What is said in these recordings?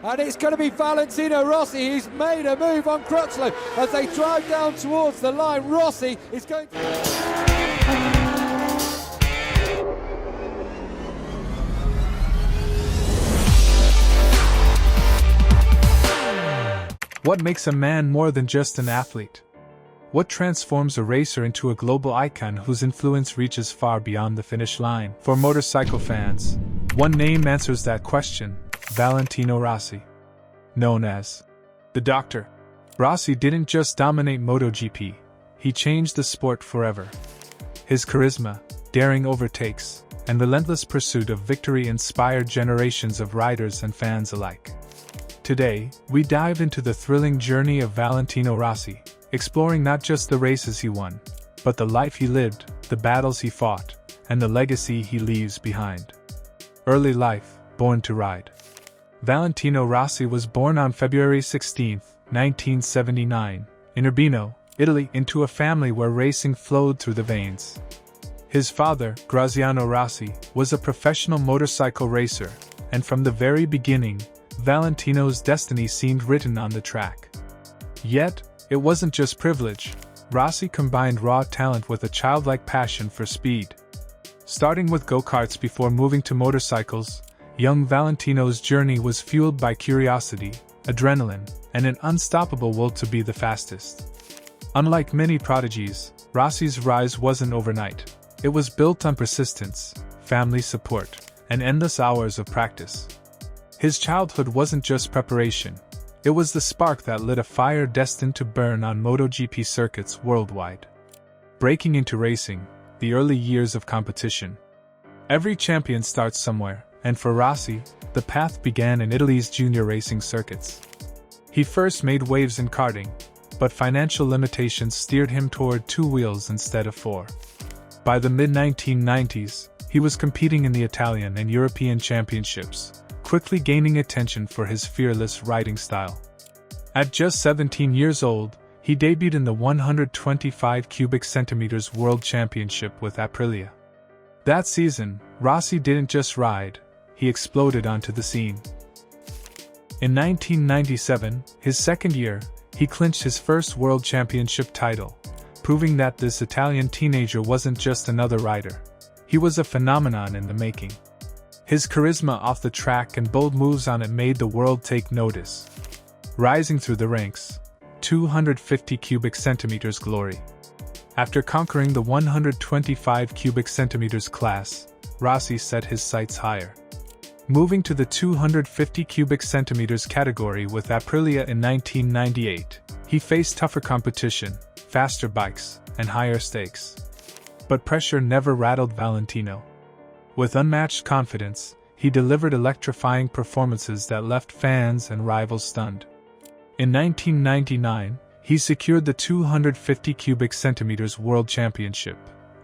And it's going to be Valentino Rossi. He's made a move on Crutchlow as they drive down towards the line. Rossi is going to... What makes a man more than just an athlete? What transforms a racer into a global icon whose influence reaches far beyond the finish line? For motorcycle fans, one name answers that question: Valentino Rossi. Known as the Doctor, Rossi didn't just dominate MotoGP, he changed the sport forever. His charisma, daring overtakes, and relentless pursuit of victory inspired generations of riders and fans alike. Today, we dive into the thrilling journey of Valentino Rossi, exploring not just the races he won, but the life he lived, the battles he fought, and the legacy he leaves behind. Early life, born to ride. Valentino Rossi was born on February 16, 1979, in Urbino, Italy, into a family where racing flowed through the veins. His father, Graziano Rossi, was a professional motorcycle racer, and from the very beginning, Valentino's destiny seemed written on the track. Yet, it wasn't just privilege. Rossi combined raw talent with a childlike passion for speed. Starting with go-karts before moving to motorcycles, young Valentino's journey was fueled by curiosity, adrenaline, and an unstoppable will to be the fastest. Unlike many prodigies, Rossi's rise wasn't overnight. It was built on persistence, family support, and endless hours of practice. His childhood wasn't just preparation, it was the spark that lit a fire destined to burn on MotoGP circuits worldwide. Breaking into racing, the early years of competition. Every champion starts somewhere, and for Rossi, the path began in Italy's junior racing circuits. He first made waves in karting, but financial limitations steered him toward 2 wheels instead of 4. By the mid-1990s, he was competing in the Italian and European championships, quickly gaining attention for his fearless riding style. At just 17 years old, he debuted in the 125 cubic centimeters World Championship with Aprilia. That season, Rossi didn't just ride, he exploded onto the scene. In 1997, his second year, he clinched his first World Championship title, proving that this Italian teenager wasn't just another rider. He was a phenomenon in the making. His charisma off the track and bold moves on it made the world take notice. Rising through the ranks, 250 cubic centimeters glory. After conquering the 125 cubic centimeters class, Rossi set his sights higher. Moving to the 250 cubic centimeters category with Aprilia in 1998, he faced tougher competition, faster bikes, and higher stakes. But pressure never rattled Valentino. With unmatched confidence, he delivered electrifying performances that left fans and rivals stunned. In 1999, he secured the 250 cubic centimeters World Championship,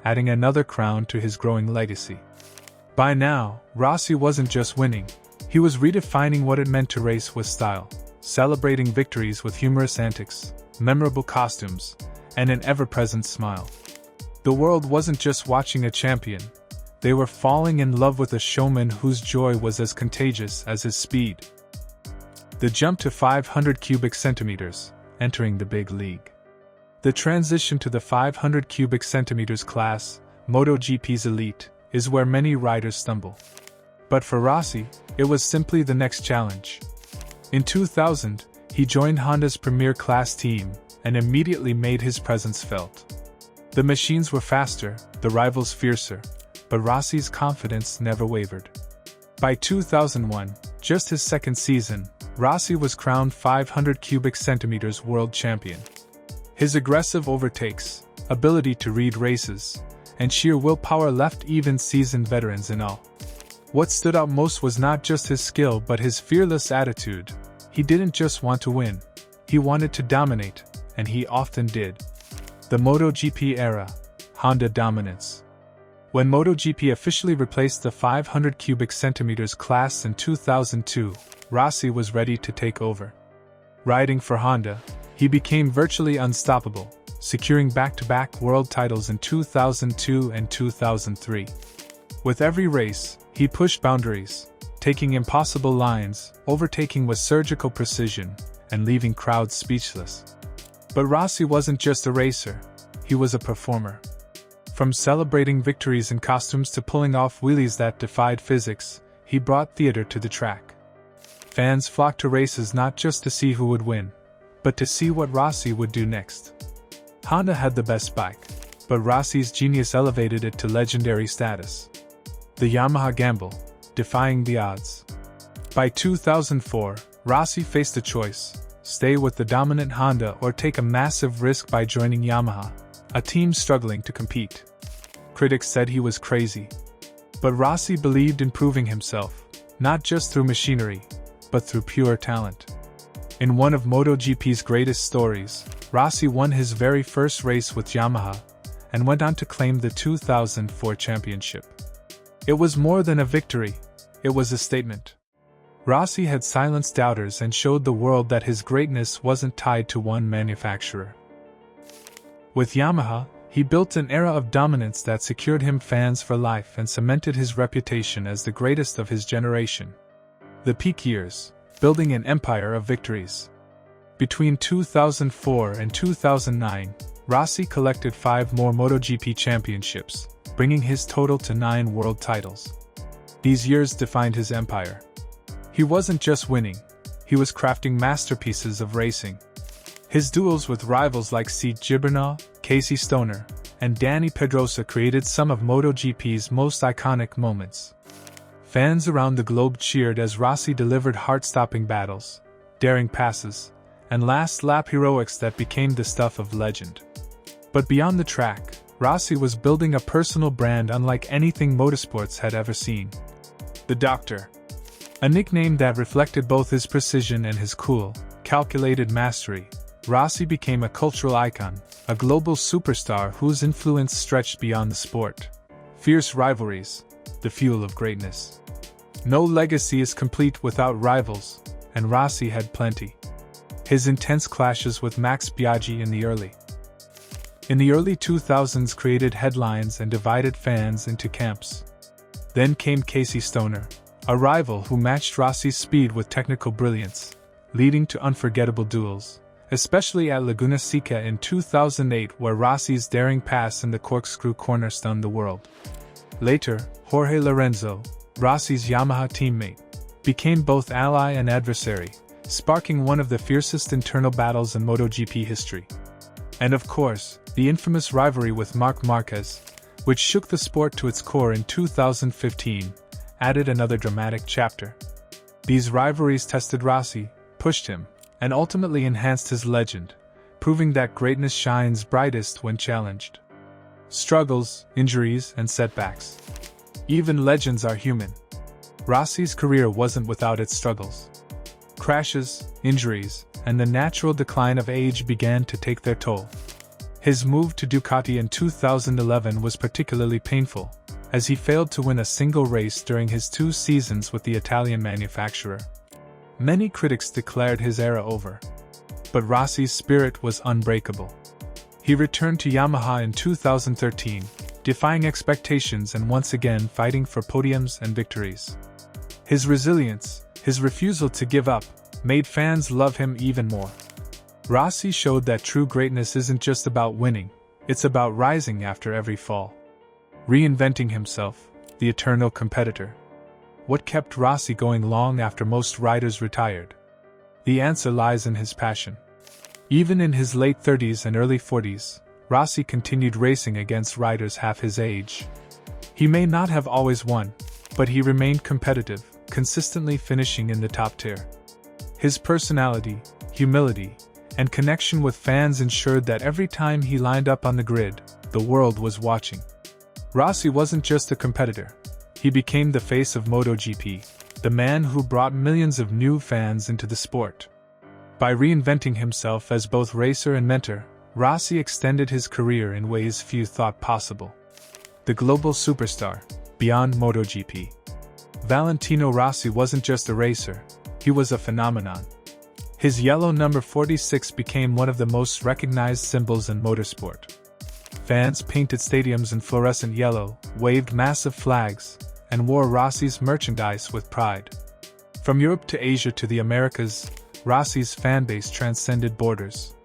adding another crown to his growing legacy. By now, Rossi wasn't just winning, he was redefining what it meant to race with style, celebrating victories with humorous antics, memorable costumes, and an ever-present smile. The world wasn't just watching a champion, they were falling in love with a showman whose joy was as contagious as his speed. The jump to 500 cubic centimeters, entering the big league. The transition to the 500 cubic centimeters class, MotoGP's elite, is where many riders stumble. But for Rossi, it was simply the next challenge. In 2000, he joined Honda's Premier Class team and immediately made his presence felt. The machines were faster, the rivals fiercer, but Rossi's confidence never wavered. By 2001, just his second season, Rossi was crowned 500 cubic centimeters world champion. His aggressive overtakes, ability to read races, and sheer willpower left even seasoned veterans in awe. What stood out most was not just his skill but his fearless attitude. He didn't just want to win, he wanted to dominate, and he often did. The MotoGP era, Honda dominance. When MotoGP officially replaced the 500 cubic centimeters class in 2002, Rossi was ready to take over. Riding for Honda, he became virtually unstoppable, securing back-to-back world titles in 2002 and 2003. With every race, he pushed boundaries, taking impossible lines, overtaking with surgical precision, and leaving crowds speechless. But Rossi wasn't just a racer, he was a performer. From celebrating victories in costumes to pulling off wheelies that defied physics, he brought theater to the track. Fans flocked to races not just to see who would win, but to see what Rossi would do next. Honda had the best bike, but Rossi's genius elevated it to legendary status. The Yamaha gamble, defying the odds. By 2004, Rossi faced a choice: stay with the dominant Honda or take a massive risk by joining Yamaha, a team struggling to compete. Critics said he was crazy. But Rossi believed in proving himself, not just through machinery, but through pure talent. In one of MotoGP's greatest stories, Rossi won his very first race with Yamaha, and went on to claim the 2004 championship. It was more than a victory, it was a statement. Rossi had silenced doubters and showed the world that his greatness wasn't tied to one manufacturer. With Yamaha, he built an era of dominance that secured him fans for life and cemented his reputation as the greatest of his generation. The peak years, building an empire of victories. Between 2004 and 2009, Rossi collected 5 more MotoGP championships, bringing his total to 9 world titles. These years defined his empire. He wasn't just winning, he was crafting masterpieces of racing. His duels with rivals like Sete Gibernau, Casey Stoner, and Dani Pedrosa created some of MotoGP's most iconic moments. Fans around the globe cheered as Rossi delivered heart-stopping battles, daring passes, and last-lap heroics that became the stuff of legend. But beyond the track, Rossi was building a personal brand unlike anything motorsports had ever seen. The Doctor. A nickname that reflected both his precision and his cool, calculated mastery, Rossi became a cultural icon, a global superstar whose influence stretched beyond the sport. Fierce rivalries, the fuel of greatness. No legacy is complete without rivals, and Rossi had plenty. His intense clashes with Max Biaggi in the early 2000s created headlines and divided fans into camps. Then came Casey Stoner, a rival who matched Rossi's speed with technical brilliance, leading to unforgettable duels, especially at Laguna Seca in 2008, where Rossi's daring pass in the corkscrew corner stunned the world. Later, Jorge Lorenzo, Rossi's Yamaha teammate, became both ally and adversary, sparking one of the fiercest internal battles in MotoGP history. And of course, the infamous rivalry with Marc Márquez, which shook the sport to its core in 2015, added another dramatic chapter. These rivalries tested Rossi, pushed him, and ultimately enhanced his legend, proving that greatness shines brightest when challenged. Struggles, injuries, and setbacks. Even legends are human. Rossi's career wasn't without its struggles. Crashes, injuries, and the natural decline of age began to take their toll. His move to Ducati in 2011 was particularly painful, as he failed to win a single race during his 2 seasons with the Italian manufacturer. Many critics declared his era over. But Rossi's spirit was unbreakable. He returned to Yamaha in 2013, defying expectations and once again fighting for podiums and victories. His resilience, his refusal to give up, made fans love him even more. Rossi showed that true greatness isn't just about winning, it's about rising after every fall. Reinventing himself, the eternal competitor. What kept Rossi going long after most riders retired? The answer lies in his passion. Even in his late 30s and early 40s, Rossi continued racing against riders half his age. He may not have always won, but he remained competitive, consistently finishing in the top tier. His personality, humility, and connection with fans ensured that every time he lined up on the grid, the world was watching. Rossi wasn't just a competitor. He became the face of MotoGP, the man who brought millions of new fans into the sport. By reinventing himself as both racer and mentor, Rossi extended his career in ways few thought possible. The global superstar, beyond MotoGP. Valentino Rossi wasn't just a racer, he was a phenomenon. His yellow number 46 became one of the most recognized symbols in motorsport. Fans painted stadiums in fluorescent yellow, waved massive flags, and wore Rossi's merchandise with pride. From Europe to Asia to the Americas, Rossi's fanbase transcended borders.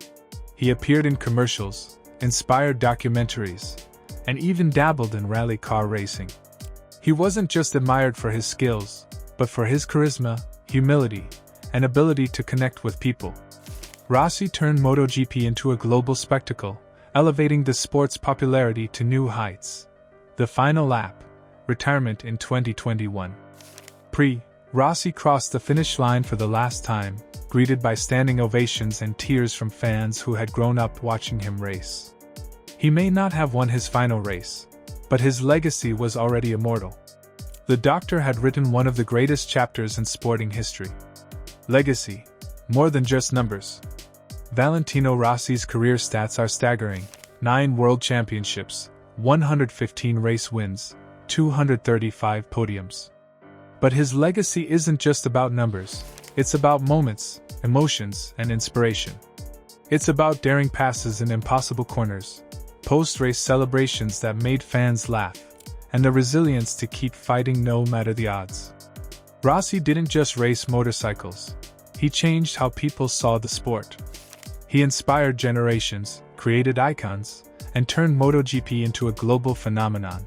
He appeared in commercials, inspired documentaries, and even dabbled in rally car racing. He wasn't just admired for his skills, but for his charisma, humility, and ability to connect with people. Rossi turned MotoGP into a global spectacle, elevating the sport's popularity to new heights. The final lap, retirement in 2021. Rossi crossed the finish line for the last time, greeted by standing ovations and tears from fans who had grown up watching him race. He may not have won his final race, but his legacy was already immortal. The doctor had written one of the greatest chapters in sporting history. Legacy, more than just numbers. Valentino Rossi's career stats are staggering: 9 world championships, 115 race wins, 235 podiums. But his legacy isn't just about numbers, it's about moments, emotions, and inspiration. It's about daring passes in impossible corners, post-race celebrations that made fans laugh, and the resilience to keep fighting no matter the odds. Rossi didn't just race motorcycles, he changed how people saw the sport. He inspired generations, created icons, and turned MotoGP into a global phenomenon.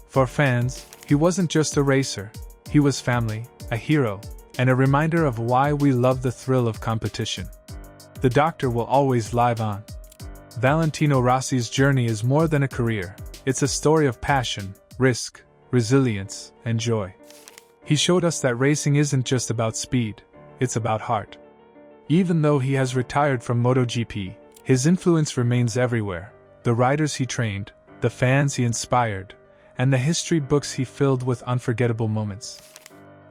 For fans, he wasn't just a racer, he was family, a hero, and a reminder of why we love the thrill of competition. The doctor will always live on. Valentino Rossi's journey is more than a career, it's a story of passion, risk, resilience, and joy. He showed us that racing isn't just about speed, it's about heart. Even though he has retired from MotoGP, his influence remains everywhere: the riders he trained, the fans he inspired, and the history books he filled with unforgettable moments.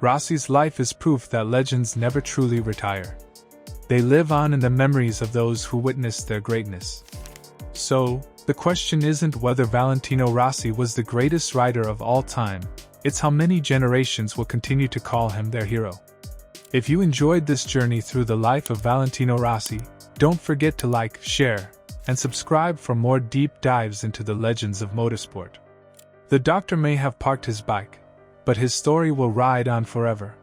Rossi's life is proof that legends never truly retire. They live on in the memories of those who witnessed their greatness. So, the question isn't whether Valentino Rossi was the greatest rider of all time, it's how many generations will continue to call him their hero. If you enjoyed this journey through the life of Valentino Rossi, don't forget to like, share, and subscribe for more deep dives into the legends of motorsport. The doctor may have parked his bike, but his story will ride on forever.